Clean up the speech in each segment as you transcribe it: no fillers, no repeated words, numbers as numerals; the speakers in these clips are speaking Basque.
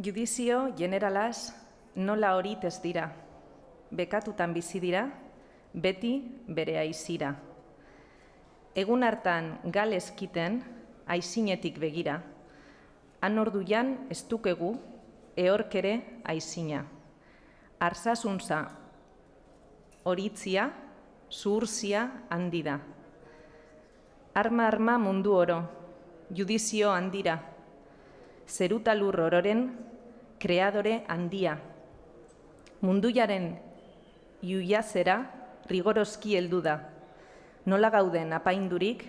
Judizio generalaz nola horit ez dira, bekatutan bizi dira, beti bere aizira. Egun hartan galezkiten, aizinetik begira, han orduan ez dukegu, ehorkere aizina. Arsazuntza horitzia, zuhurtzia handi da. Arma mundu oro, judizio handira, zeruta lur ororen kreadore handia. Munduaren iuiazera rigorozki heldu da, nola gauden apaindurik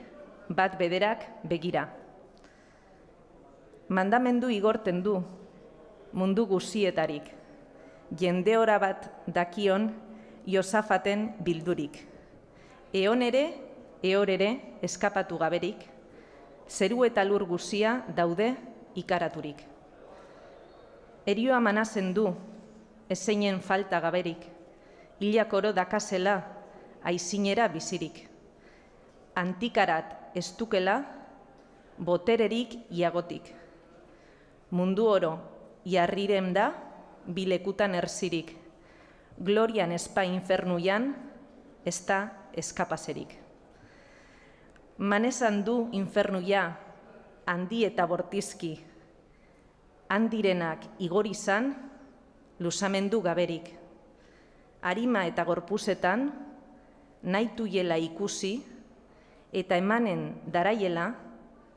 bat bederak begira. Mandamendu igorten du mundu guzietarik, jende ora bat dakion Josafaten bildurik. Eon ere, ehor ere eskapatu gaberik, zeru eta lur guzia daude ikaraturik. Erioa manazen du, ezeinen falta gaberik, hilak oro dakazela aizinera bizirik. Antikarat ez dukela, botererik iagotik. Mundu oro jarriren da, bilekutan erzirik. Glorian espa infernuian, ez da eskapazerik. Manezan du infernuia, handi eta bortizki, handirenak igor izan, luzamendu gaberik. Arima eta gorpuzetan, nahituiela ikusi, eta emanen daraiela,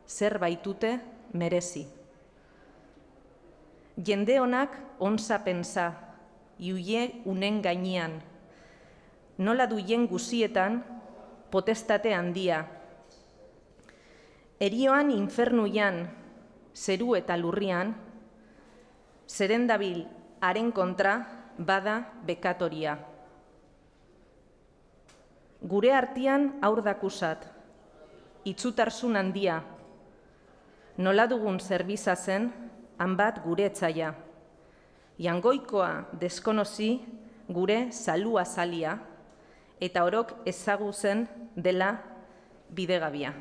zer baitute merezi. Jende honak onza pensa, iuie unen gainean, nola duien guzietan potestate handia. Erioan infernuian, zeru eta lurrian, zeren dabil haren kontra bada bekatoria. Gure artean aur dakusat, itzutarzun handia, nola dugun zerbiza zen, hanbat gure etzaia. Jangoikoa deskonozi gure zalua zalia, eta orok ezaguzen dela bidegabia.